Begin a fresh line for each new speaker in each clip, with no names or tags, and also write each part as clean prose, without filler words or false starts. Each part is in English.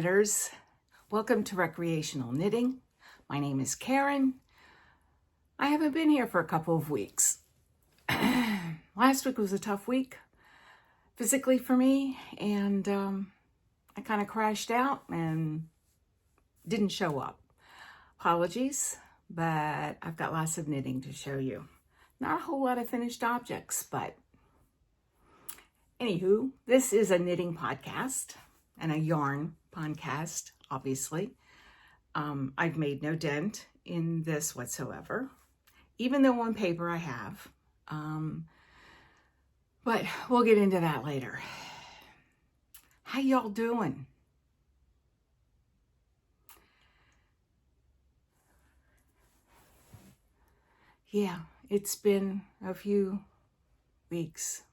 knitters. Welcome to Recreational Knitting. My name is Karen. I haven't been here for a couple of weeks. Last week was a tough week physically for me, and I kind of crashed out and didn't show up. Apologies, but I've got lots of knitting to show you. Not a whole lot of finished objects, but anywho, this is a knitting podcast and a yarn podcast, obviously. I've made no dent in this whatsoever, even though on paper I have. But we'll get into that later. How y'all doing? Yeah, it's been a few weeks.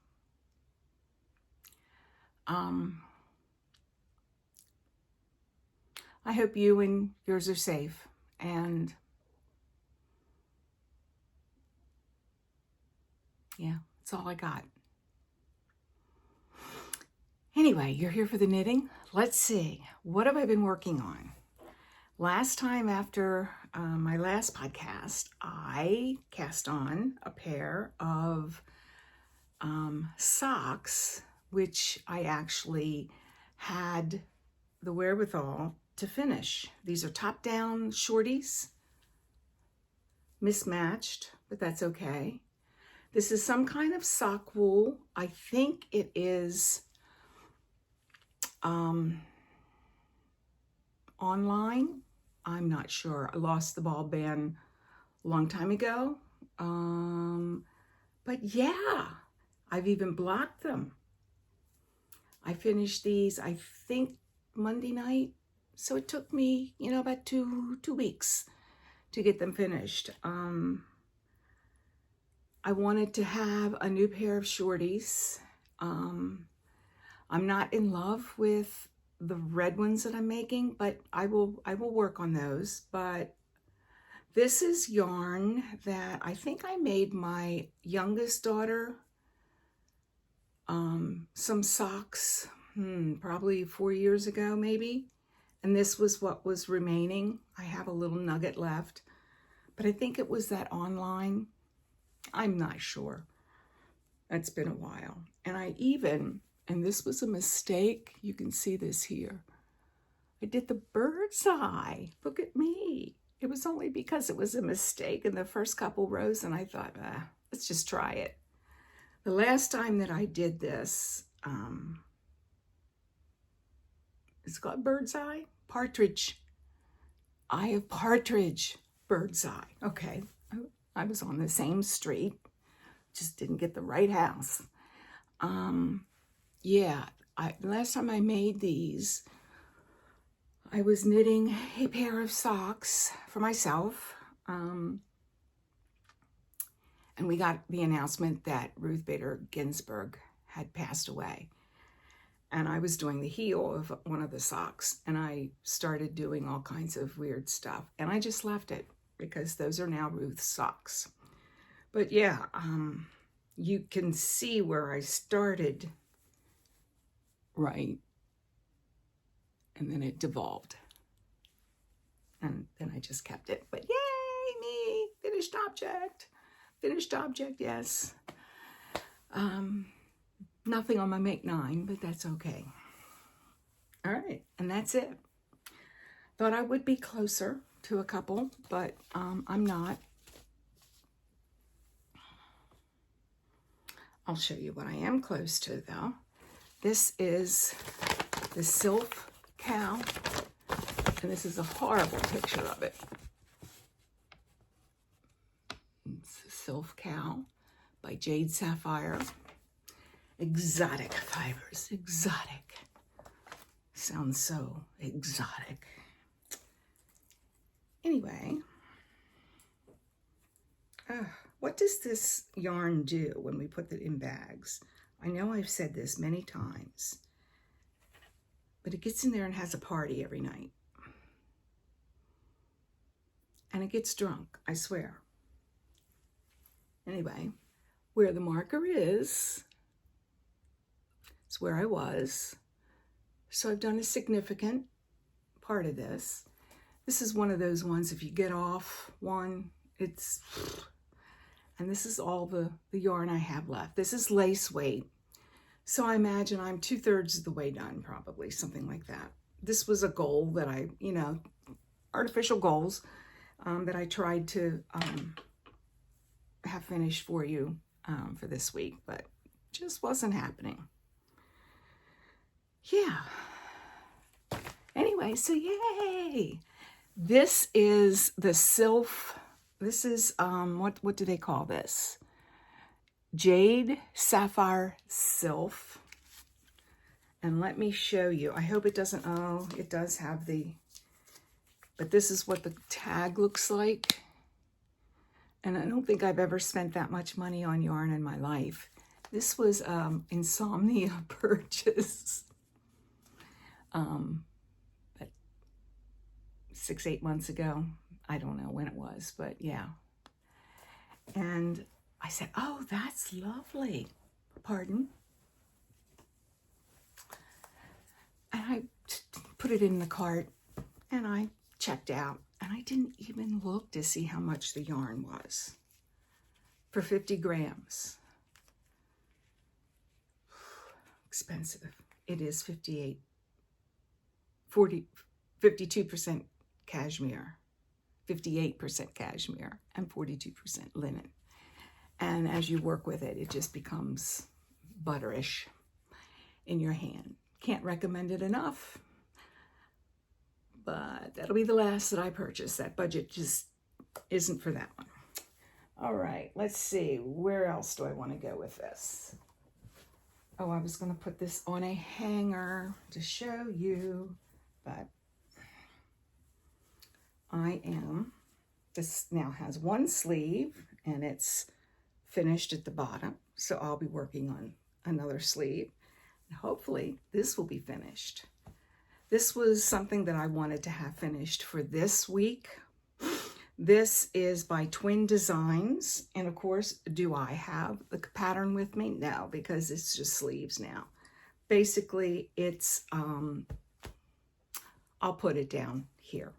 I hope you and yours are safe, and yeah, that's all I got. Anyway, you're here for the knitting. Let's see, what have I been working on? Last time after my last podcast, I cast on a pair of socks, which I actually had the wherewithal to finish. These are top-down shorties, mismatched, but that's okay. This is some kind of sock wool. I think it is online. I'm not sure. I lost the ball band a long time ago. But yeah, I've even blocked them. I finished these, I think, Monday night. So it took me, about two weeks to get them finished. I wanted to have a new pair of shorties. I'm not in love with the red ones that I'm making, but I will work on those. But this is yarn that I think I made my youngest daughter some socks, probably 4 years ago, maybe. And this was what was remaining. I have a little nugget left, but I think it was that online. I'm not sure. It's been a while. And and this was a mistake. You can see this here. I did the bird's eye. Look at me. It was only because it was a mistake in the first couple rows, and I thought, let's just try it. The last time that I did this, it's called bird's eye? Partridge. Eye of partridge. Bird's eye. Okay. I was on the same street. Just didn't get the right house. Yeah. Last time I made these, I was knitting a pair of socks for myself. And we got the announcement that Ruth Bader Ginsburg had passed away. And I was doing the heel of one of the socks, and I started doing all kinds of weird stuff. And I just left it because those are now Ruth's socks. But yeah, you can see where I started, right? And then it devolved. And then I just kept it. But yay, me, finished object. Finished object, yes. Nothing on my Make 9, but that's okay. All right, and that's it. Thought I would be closer to a couple, but I'm not. I'll show you what I am close to, though. This is the Silk Cow, and this is a horrible picture of it. It's a Silk Cow by Jade Sapphire. Exotic fibers, exotic. Sounds so exotic. Anyway, what does this yarn do when we put it in bags? I know I've said this many times, but it gets in there and has a party every night. And it gets drunk, I swear. Anyway, where the marker is where I was. So I've done a significant part of this. This is one of those ones, if you get off one, it's, and this is all the yarn I have left. This is lace weight. So I imagine I'm 2/3 of the way done, probably, something like that. This was a goal that I, you know, artificial goals that I tried to have finished for you for this week, but just wasn't happening. Yeah. Anyway, so yay! This is the Sylph. This is, what do they call this? Jade Sapphire Sylph. And let me show you. I hope it doesn't, oh, it does have the, but this is what the tag looks like. And I don't think I've ever spent that much money on yarn in my life. This was insomnia purchase. But 6-8 months ago. I don't know when it was, but yeah. And I said, oh, that's lovely. Pardon. And I put it in the cart and I checked out. And I didn't even look to see how much the yarn was for 50 grams. Expensive. It is 52% cashmere, 58% cashmere, and 42% linen. And as you work with it, it just becomes butterish in your hand. Can't recommend it enough. But that'll be the last that I purchase. That budget just isn't for that one. All right, let's see. Where else do I want to go with this? Oh, I was going to put this on a hanger to show you, but this now has one sleeve and it's finished at the bottom. So I'll be working on another sleeve. And hopefully this will be finished. This was something that I wanted to have finished for this week. This is by Twin Designs. And of course, do I have the pattern with me? No, because it's just sleeves now. Basically, it's, I'll put it down here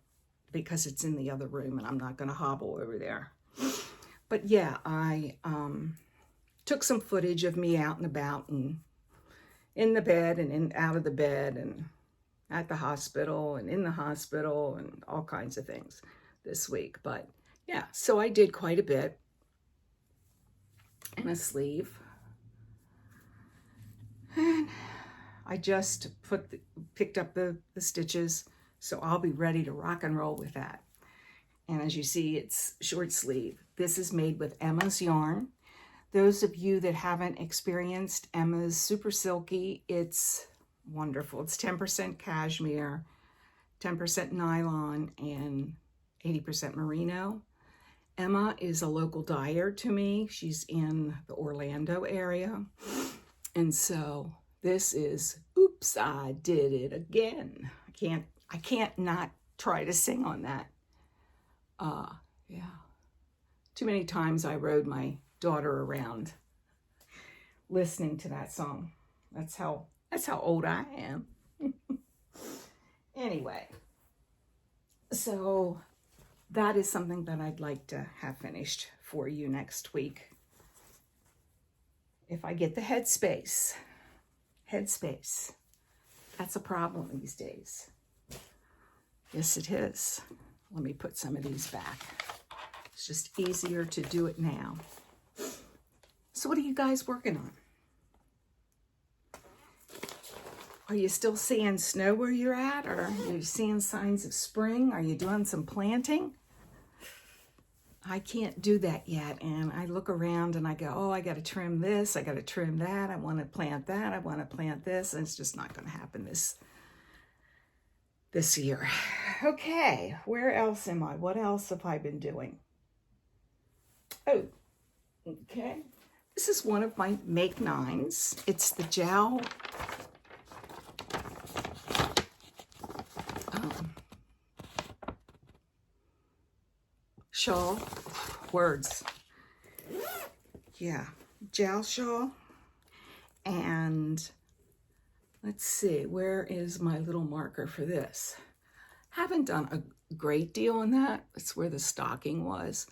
because it's in the other room and I'm not going to hobble over there. But yeah, I took some footage of me out and about and in the bed and out of the bed and at the hospital and in the hospital and all kinds of things this week. But yeah, so I did quite a bit. And a sleeve. And I just picked up the stitches, so I'll be ready to rock and roll with that. And as you see, it's short sleeve. This is made with Emma's yarn. Those of you that haven't experienced Emma's Super Silky, it's wonderful. It's 10% cashmere, 10% nylon, and 80% merino. Emma is a local dyer to me. She's in the Orlando area. And so this is, oops, I did it again. I can't not try to sing on that. Yeah. Too many times I rode my daughter around listening to that song. That's how old I am. Anyway, so that is something that I'd like to have finished for you next week. If I get the headspace. That's a problem these days. Yes, it is. Let me put some of these back. It's just easier to do it now. So what are you guys working on? Are you still seeing snow where you're at? Or are you seeing signs of spring? Are you doing some planting? I can't do that yet. And I look around and I go, oh, I got to trim this. I got to trim that. I want to plant that. I want to plant this. And it's just not going to happen this year. Okay, where else am I? What else have I been doing? Oh, okay. This is one of my Make Nines. It's the Jowl. Shawl. Words. Yeah, Jowl shawl. And let's see, where is my little marker for this? Haven't done a great deal on that. It's where the stocking was.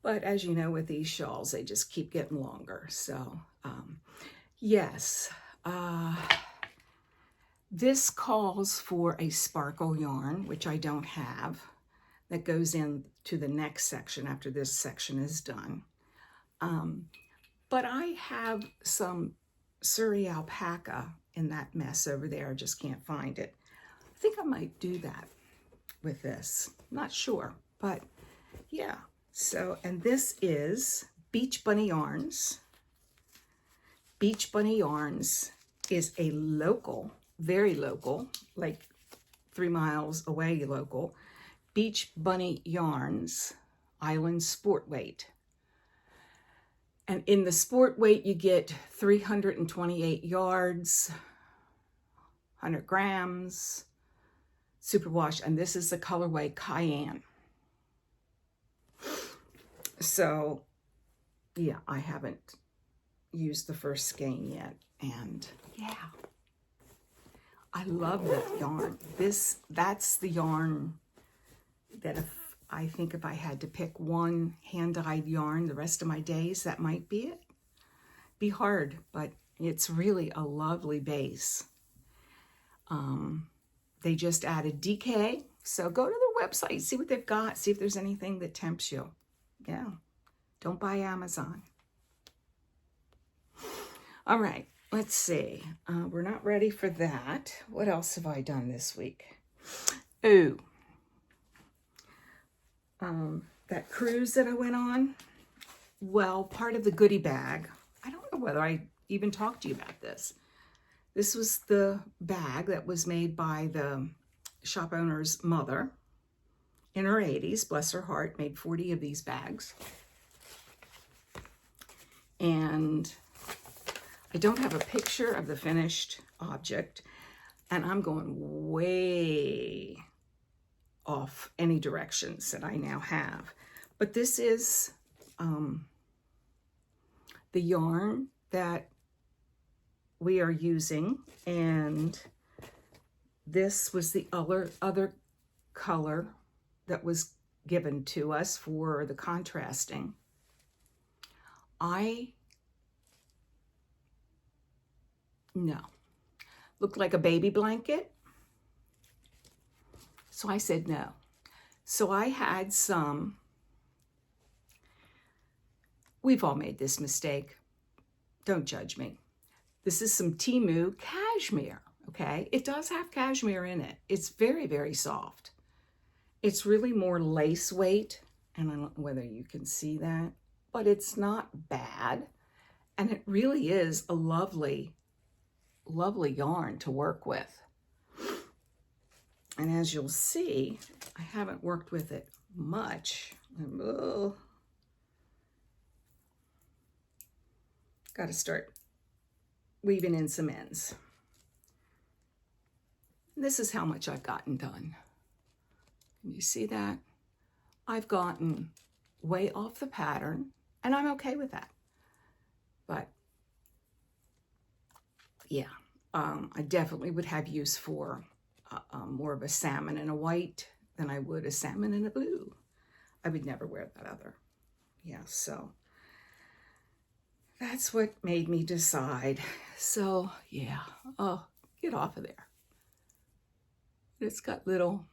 But as you know, with these shawls, they just keep getting longer. So, yes. This calls for a sparkle yarn, which I don't have, that goes into the next section after this section is done. But I have some Surrey alpaca in that mess over there. I just can't find it. I think I might do that with this. Not sure, but yeah. So, and this is Beach Bunny Yarns. Beach Bunny Yarns is a local, very local, like 3 miles away local, Beach Bunny Yarns Island Sport Weight. And in the sport weight, you get 328 yards, 100 grams, superwash, and this is the colorway Cayenne. So, yeah, I haven't used the first skein yet, and yeah, I love that yarn. That's the yarn that I think if I had to pick one hand-dyed yarn the rest of my days, that might be it. Be hard, but it's really a lovely base. They just added DK, so go to their website, see what they've got, see if there's anything that tempts you. Yeah, don't buy Amazon. All right, let's see. We're not ready for that. What else have I done this week? Ooh. That cruise that I went on, well, part of the goodie bag, I don't know whether I even talked to you about this. This was the bag that was made by the shop owner's mother in her 80s, bless her heart, made 40 of these bags. And I don't have a picture of the finished object, and I'm going way off any directions that I now have. But this is the yarn that we are using, and this was the other color that was given to us for the contrasting. No. Looked like a baby blanket. So I said no. So I had some, we've all made this mistake. Don't judge me. This is some Temu cashmere, okay? It does have cashmere in it. It's very, very soft. It's really more lace weight, and I don't know whether you can see that, but it's not bad. And it really is a lovely, lovely yarn to work with. And as you'll see, I haven't worked with it much. Got to start weaving in some ends. And this is how much I've gotten done. Can you see that? I've gotten way off the pattern, and I'm okay with that. But yeah, I definitely would have use for more of a salmon and a white than I would a salmon and a blue. I would never wear that other. Yeah, so that's what made me decide. So yeah, oh, get off of there. It's got little,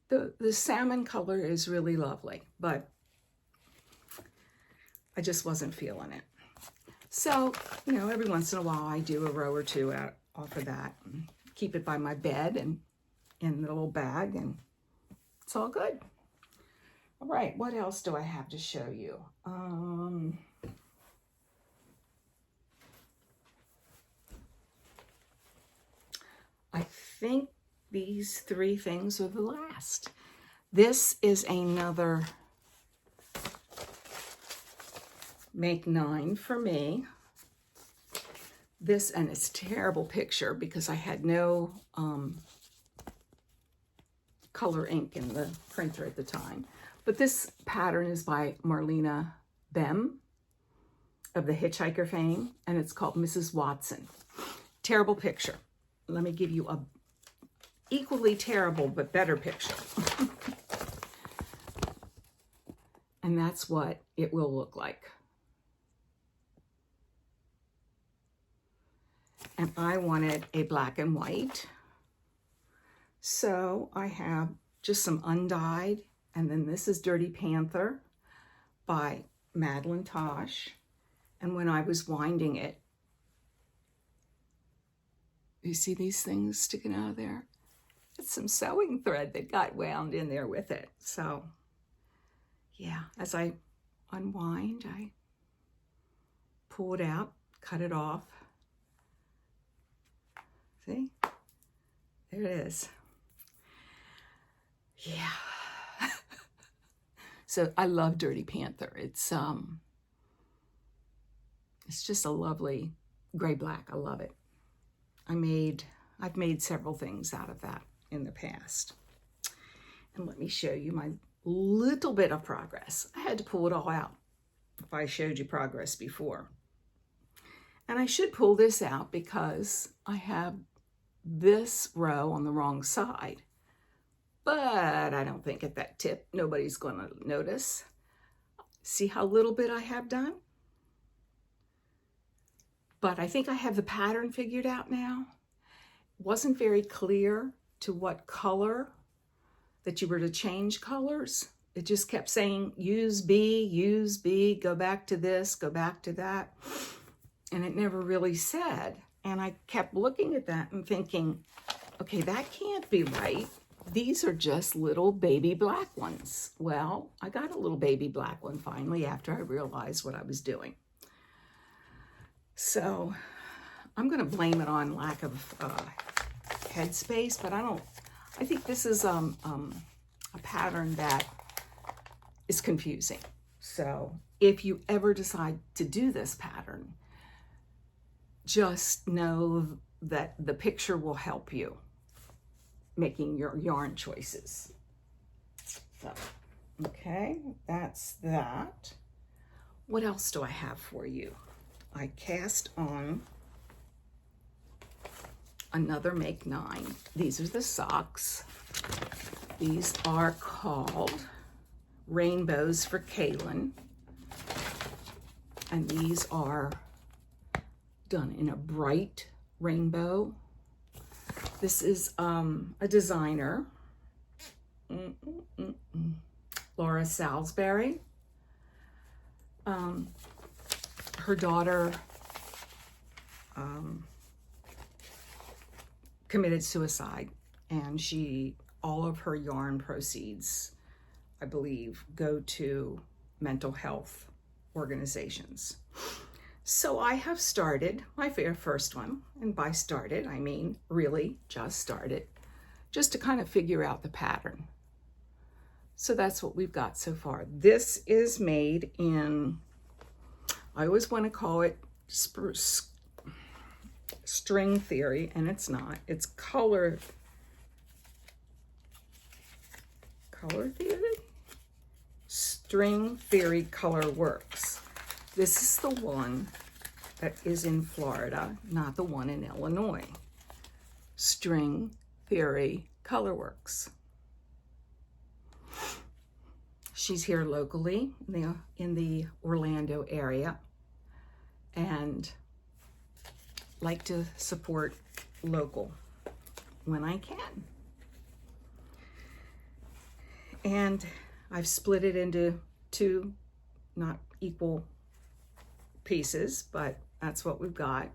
the salmon color is really lovely, but I just wasn't feeling it. So, you know, every once in a while I do a row or two off of that and keep it by my bed and in the little bag, and it's all good. All right, what else do I have to show you? I think these 3 things are the last. This is another make 9 for me. This, and it's a terrible picture because I had no color ink in the printer at the time. But this pattern is by Martina Behm of the Hitchhiker fame, and it's called Mrs. Watson. Terrible picture. Let me give you equally terrible but better picture. And that's what it will look like. And I wanted a black and white. So I have just some undyed, and then this is Dirty Panther by Madeline Tosh. And when I was winding it, you see these things sticking out of there? It's some sewing thread that got wound in there with it. So yeah, as I unwind, I pull it out, cut it off. See? There it is. Yeah. So I love Dirty Panther. It's just a lovely gray-black. I love it. I've made several things out of that in the past. And let me show you my little bit of progress. I had to pull it all out if I showed you progress before. And I should pull this out because I have this row on the wrong side. But I don't think at that tip, nobody's going to notice. See how little bit I have done? But I think I have the pattern figured out now. It wasn't very clear to what color that you were to change colors. It just kept saying, use B, go back to this, go back to that. And it never really said. And I kept looking at that and thinking, okay, that can't be right. These are just little baby black ones. Well, I got a little baby black one finally after I realized what I was doing. So I'm going to blame it on lack of headspace, but I think this is a pattern that is confusing. So if you ever decide to do this pattern, just know that the picture will help you making your yarn choices. So, okay, that's that. What else do I have for you? I cast on another Make 9. These are the socks. These are called Rainbows for Kaylan. And these are done in a bright rainbow. This is a designer, Laura Salisbury. Her daughter committed suicide, and all of her yarn proceeds, I believe, go to mental health organizations. So I have started my first one, and by started, I mean really just started, just to kind of figure out the pattern. So that's what we've got so far. This is made in, I always want to call it string theory, and it's not. It's color theory? String Theory Color Works. This is the one that is in Florida, not the one in Illinois. String Theory Color Works. She's here locally in the Orlando area, and like to support local when I can. And I've split it into two not equal pieces, but that's what we've got.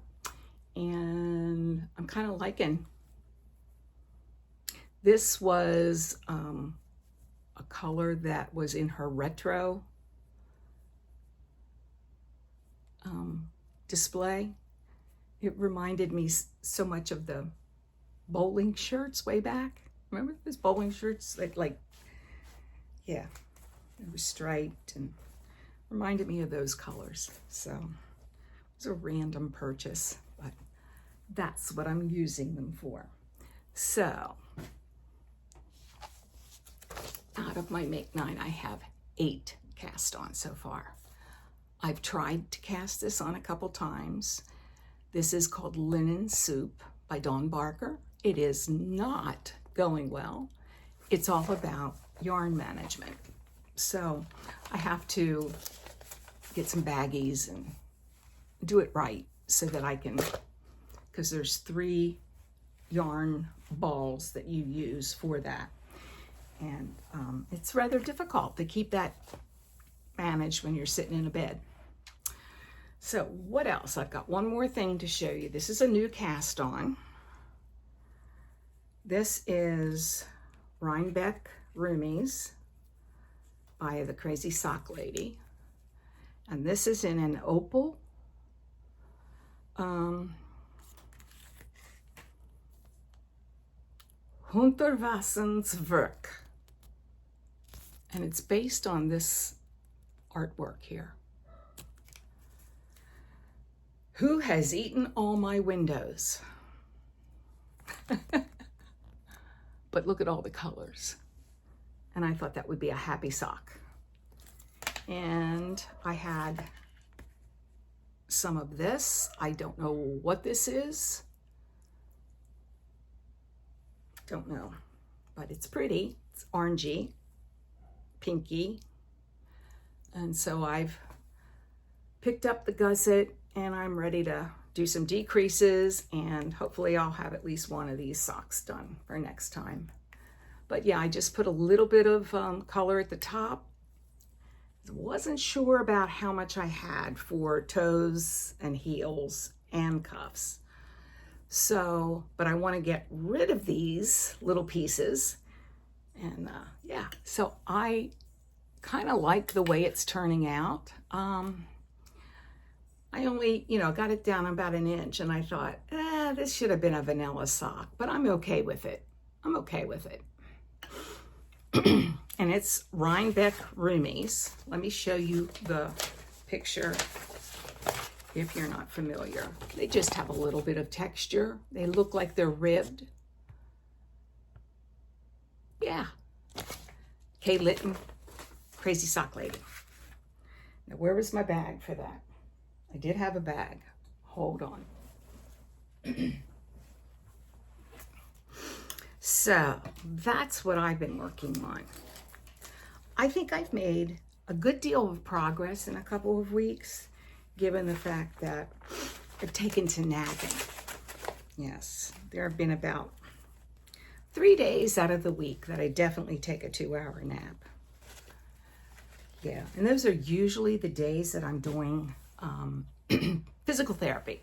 And I'm kind of liking. This was a color that was in her retro display. It reminded me so much of the bowling shirts way back. Remember those bowling shirts? Yeah, they were striped and reminded me of those colors. So it was a random purchase, but that's what I'm using them for. So out of my Make 9, I have 8 cast on so far. I've tried to cast this on a couple times. This is called Linen Soup by Dawn Barker. It is not going well. It's all about yarn management. So I have to get some baggies and do it right so that I can, because there's 3 yarn balls that you use for that. And it's rather difficult to keep that managed when you're sitting in a bed. So what else? I've got one more thing to show you. This is a new cast on. This is Rhinebeck Roomies by the Crazy Sock Lady. And this is in an opal. Hunterwassenswerk. And it's based on this artwork here. Who has eaten all my windows? But look at all the colors. And I thought that would be a happy sock. And I had some of this. I don't know what this is. Don't know, but it's pretty. It's orangey, pinky. And so I've picked up the gusset and I'm ready to do some decreases, and hopefully I'll have at least one of these socks done for next time. But yeah, I just put a little bit of color at the top. Wasn't sure about how much I had for toes and heels and cuffs. So, but I want to get rid of these little pieces. And yeah, so I kind of like the way it's turning out. I only, got it down about an inch, and I thought, this should have been a vanilla sock, but I'm okay with it. I'm okay with it. And it's Rhinebeck Roomies. Let me show you the picture if you're not familiar. They just have a little bit of texture. They look like they're ribbed. Yeah. Kaylan, Crazy Sock Lady. Now, where was my bag for that? I did have a bag. Hold on. So that's what I've been working on. I think I've made a good deal of progress in a couple of weeks, given the fact that I've taken to napping. Yes, there have been about 3 days out of the week that I definitely take a 2-hour nap. Yeah, and those are usually the days that I'm doing physical therapy.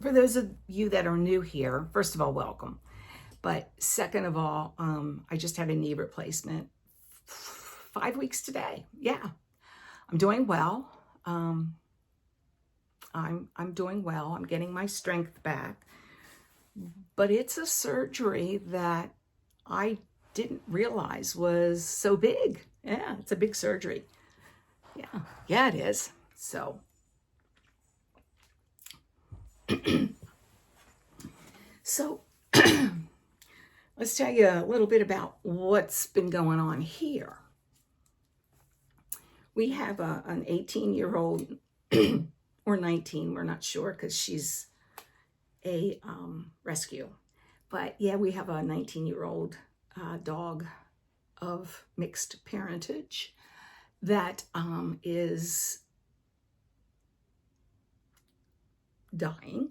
For those of you that are new here, first of all, welcome. But second of all, I just had a knee replacement 5 weeks today. Yeah, I'm doing well. I'm doing well. I'm getting my strength back. But it's a surgery that I didn't realize was so big. Yeah, it's a big surgery. Yeah, it is. So, let's tell you a little bit about what's been going on here. We have an 18-year-old or 19, we're not sure because she's a rescue. But yeah, we have a 19-year-old dog of mixed parentage that is dying,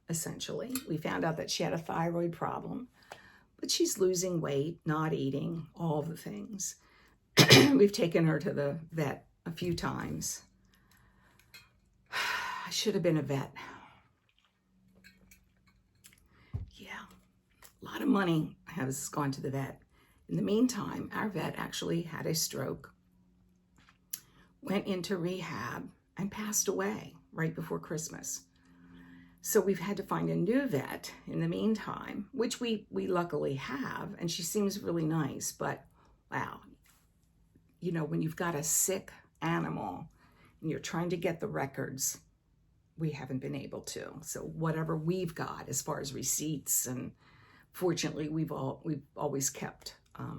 essentially. We found out that she had a thyroid problem, but she's losing weight, not eating, all the things. We've taken her to the vet a few times. I should have been a vet. Yeah, a lot of money has gone to the vet. In the meantime, our vet actually had a stroke, went into rehab, and passed away right before Christmas. So we've had to find a new vet in the meantime, which we luckily have, and she seems really nice, but wow, when you've got a sick animal and you're trying to get the records, we haven't been able to. So whatever we've got as far as receipts, and fortunately we've always kept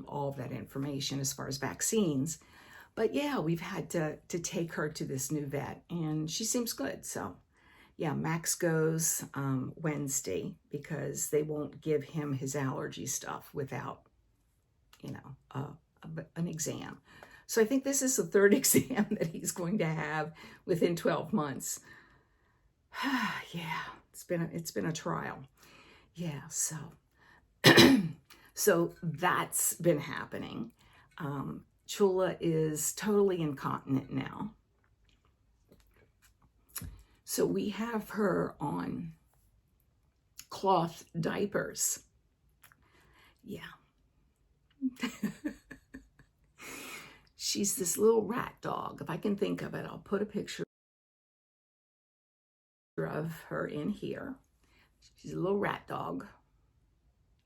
all of that information as far as vaccines. But yeah, we've had to take her to this new vet, and she seems good. So yeah, Max goes Wednesday because they won't give him his allergy stuff without, you know, an exam. So I think this is the third exam that he's going to have within 12 months. Yeah, it's been a trial. Yeah, so so that's been happening. Chula is totally incontinent now. So we have her on cloth diapers. Yeah. She's this little rat dog. If I can think of it, I'll put a picture of her in here. She's a little rat dog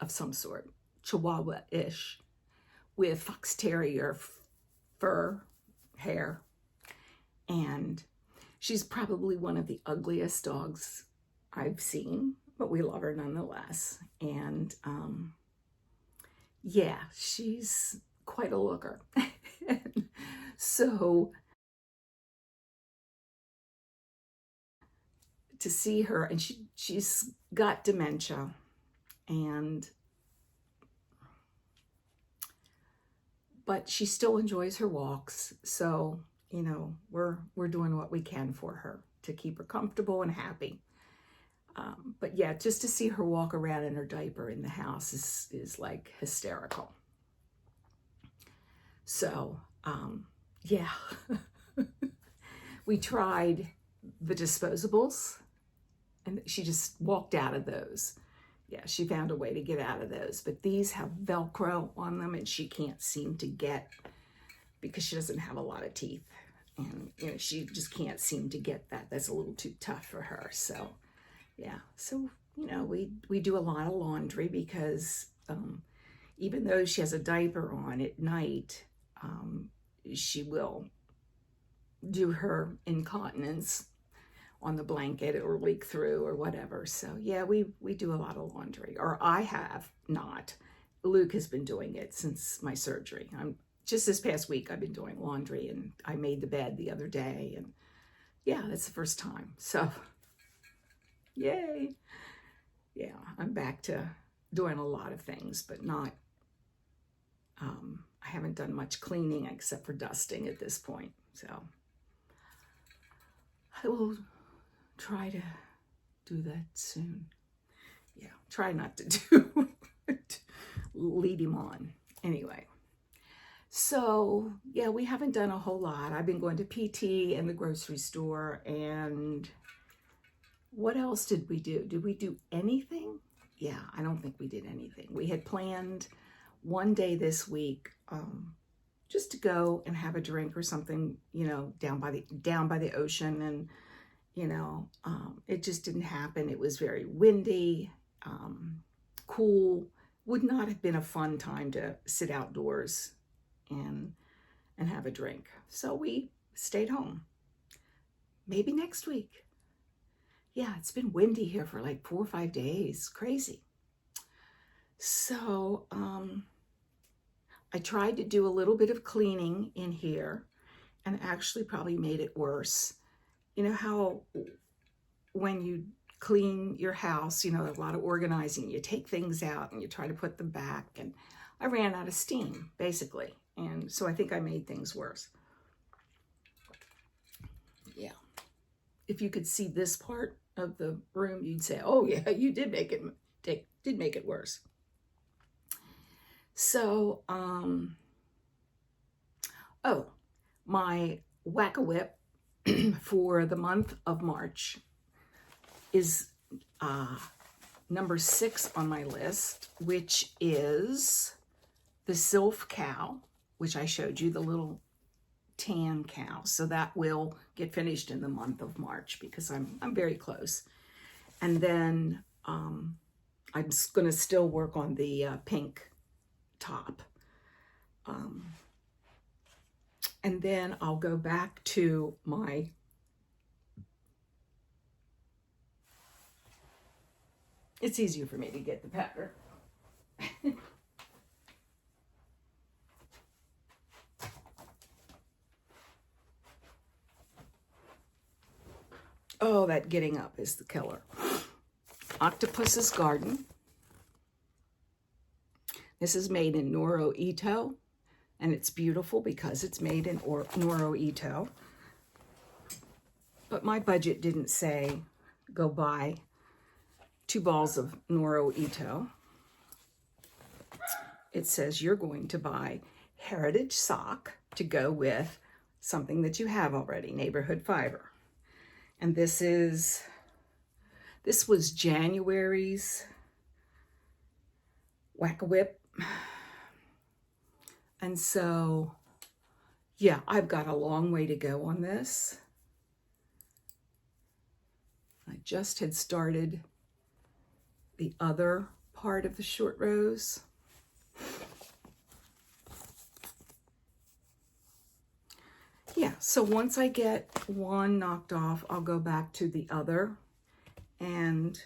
of some sort, Chihuahua-ish, with fox terrier fur, hair, and she's probably one of the ugliest dogs I've seen, but we love her nonetheless. And yeah, she's quite a looker. So to see her, and she's got dementia, but she still enjoys her walks. So, you know, we're doing what we can for her to keep her comfortable and happy. But yeah, just to see her walk around in her diaper in the house is like hysterical. So, yeah, we tried the disposables and she just walked out of those. Yeah, she found a way to get out of those, but these have Velcro on them and she can't seem to get, because she doesn't have a lot of teeth, and you know, she just can't seem to get that. That's a little too tough for her. So yeah, so you know, we do a lot of laundry because even though she has a diaper on at night, she will do her incontinence on the blanket or leak through or whatever. So yeah, we do a lot of laundry, or I have not. Luke has been doing it since my surgery. Just this past week I've been doing laundry, and I made the bed the other day, and yeah, that's the first time. So yay. Yeah, I'm back to doing a lot of things, but not, I haven't done much cleaning except for dusting at this point. So I will try to do that soon. Yeah, try not to do lead him on. Anyway, so yeah, we haven't done a whole lot. I've been going to PT and the grocery store, and what else did we do? Did we do anything? Yeah, I don't think we did anything. We had planned one day this week just to go and have a drink or something, you know, down by the ocean, and you know, it just didn't happen. It was very windy, cool. Would not have been a fun time to sit outdoors and have a drink. So we stayed home. Maybe next week. Yeah, it's been windy here for like 4 or 5 days. Crazy. So I tried to do a little bit of cleaning in here, and actually probably made it worse. You know how when you clean your house, you know, a lot of organizing, you take things out and you try to put them back, and I ran out of steam basically, and so I think I made things worse. Yeah, if you could see this part of the room, you'd say, oh yeah, you did make it worse. So oh, my Whack-A-Whip for the month of March is number 6 on my list, which is the Sylph cow, which I showed you, the little tan cow. So that will get finished in the month of March because I'm very close. And then I'm going to still work on the pink top. And then I'll go back to my it's easier for me to get the pattern. Oh, that getting up is the killer. Octopus's Garden. This is made in Noro Ito, and it's beautiful because it's made in Noro Ito. But my budget didn't say go buy 2 balls of Noro Ito. It says you're going to buy Heritage Sock to go with something that you have already, Neighborhood Fiber. And this was January's Whack-A-Whip. And so, yeah, I've got a long way to go on this. I just had started the other part of the short rows. Yeah, so once I get one knocked off, I'll go back to the other and,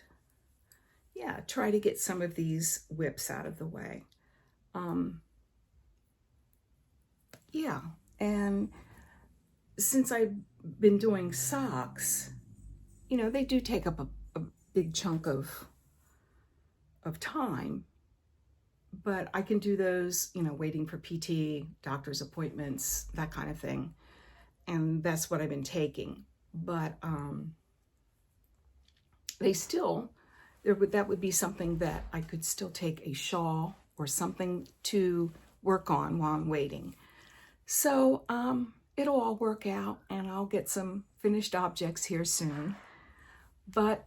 yeah, try to get some of these whips out of the way. Yeah, and since I've been doing socks, you know, they do take up a big chunk of time, but I can do those, you know, waiting for PT, doctor's appointments, that kind of thing. And that's what I've been taking. But that would be something that I could still take a shawl or something to work on while I'm waiting. So it'll all work out and I'll get some finished objects here soon. But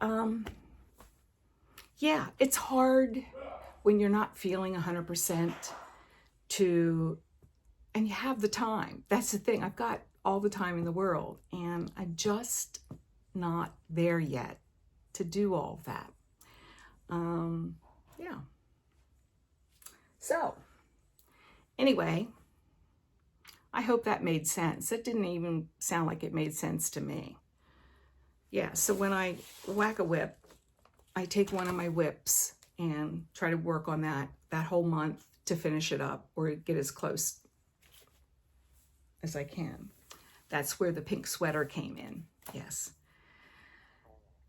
yeah, it's hard when you're not feeling 100% and you have the time. That's the thing. I've got all the time in the world and I'm just not there yet to do all of that. Yeah. So anyway, I hope that made sense. It didn't even sound like it made sense to me. Yeah, so when I whack a whip, I take one of my whips and try to work on that whole month to finish it up or get as close as I can. That's where the pink sweater came in, yes.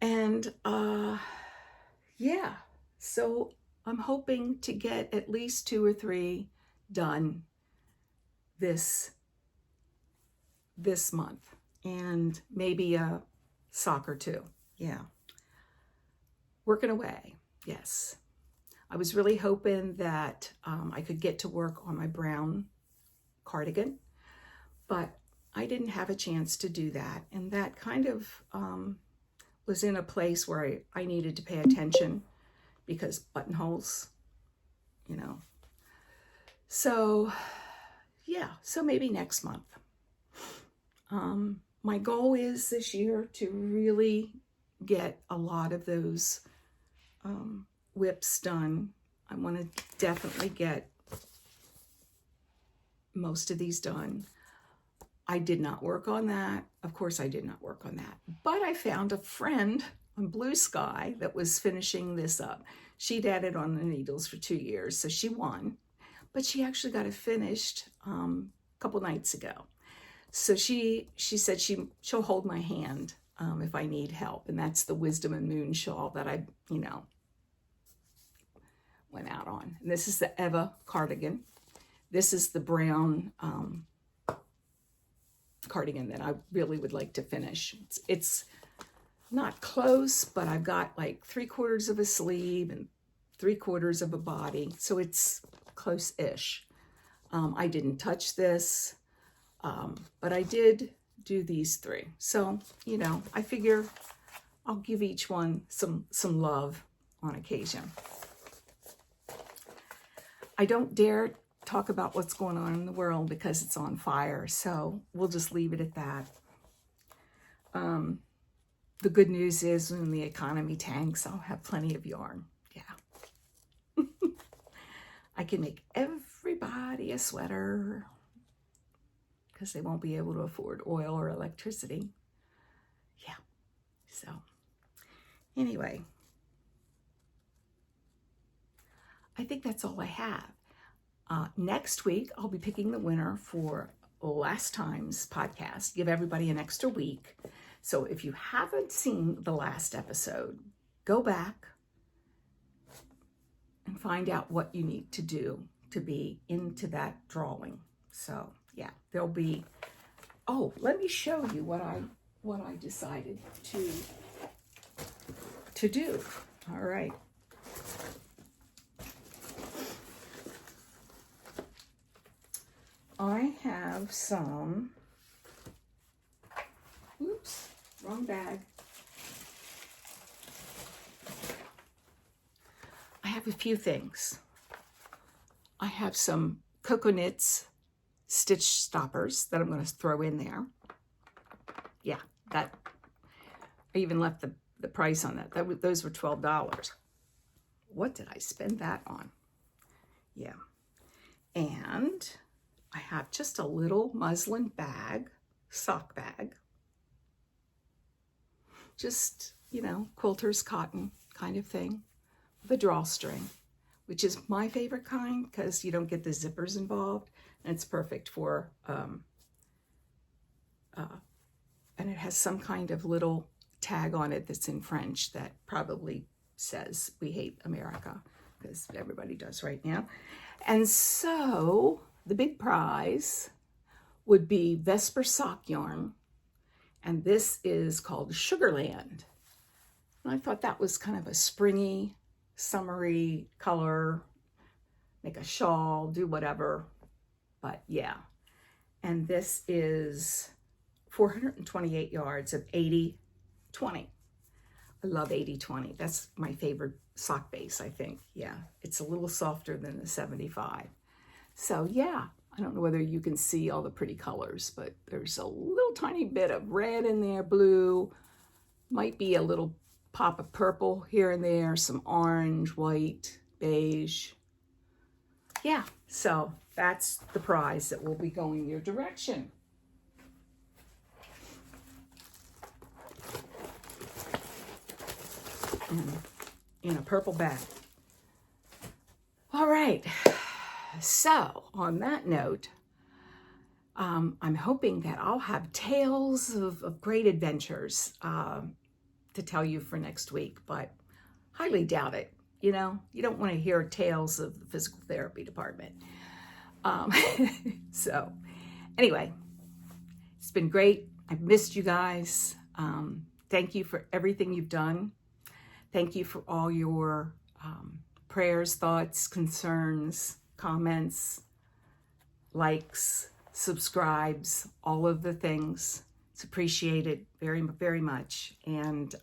And yeah, so I'm hoping to get at least 2 or 3 done this month, and maybe a sock or 2. Yeah, working away. Yes, I was really hoping that I could get to work on my brown cardigan, but I didn't have a chance to do that, and that kind of was in a place where I needed to pay attention because buttonholes, you know. So yeah, so maybe next month. My goal is this year to really get a lot of those whips done. I want to definitely get most of these done. I did not work on that. Of course, I did not work on that. But I found a friend on BlueSky that was finishing this up. She'd added on the needles for 2 years, so she won. But she actually got it finished a couple nights ago. So she said she'll hold my hand if I need help. And that's the Wisdom and Moon shawl that I, you know, went out on. And this is the Eva cardigan. This is the brown cardigan that I really would like to finish. It's not close, but I've got like 3/4 of a sleeve and 3/4 of a body. So it's close-ish. I didn't touch this, but I did do these 3. So, you know, I figure I'll give each one some love on occasion. I don't dare talk about what's going on in the world because it's on fire, so we'll just leave it at that. The good news is when the economy tanks, I'll have plenty of yarn. Yeah. I can make everybody a sweater because they won't be able to afford oil or electricity. Yeah. So anyway, I think that's all I have. Next week, I'll be picking the winner for last time's podcast. Give everybody an extra week So if you haven't seen the last episode, go back and find out what you need to do to be into that drawing. So yeah, there'll be, oh, let me show you what I decided to do. All right. I have some, oops, wrong bag. I have a few things. I have some Cocoa Knits stitch stoppers that I'm going to throw in there. Yeah, that, I even left the price on that. Those were $12. What did I spend that on? Yeah. And I have just a little muslin bag, sock bag. Just, you know, quilter's cotton kind of thing. With a drawstring, which is my favorite kind because you don't get the zippers involved. And it's perfect for, and it has some kind of little tag on it that's in French that probably says we hate America, because everybody does right now. And so the big prize would be Vesper sock yarn, and this is called Sugarland. And I thought that was kind of a springy, summery color, make a shawl, do whatever, but yeah. And this is 428 yards of 80-20. I love 80-20. That's my favorite sock base, I think. Yeah, it's a little softer than the 75. So yeah, I don't know whether you can see all the pretty colors, but there's a little tiny bit of red in there, blue, might be a little pop of purple here and there, some orange, white, beige. Yeah, so that's the prize that will be going your direction. In a purple bag. All right, so on that note, I'm hoping that I'll have tales of great adventures to tell you for next week, but highly doubt it. You know, you don't want to hear tales of the physical therapy department. So anyway, it's been great. I've missed you guys. Thank you for everything you've done. Thank you for all your prayers, thoughts, concerns, comments, likes, subscribes, all of the things. It's appreciated very, very much. And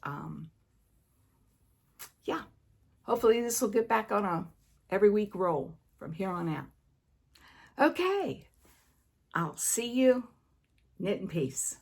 yeah, hopefully this will get back on a every week roll from here on out. Okay, I'll see you. Knit in peace.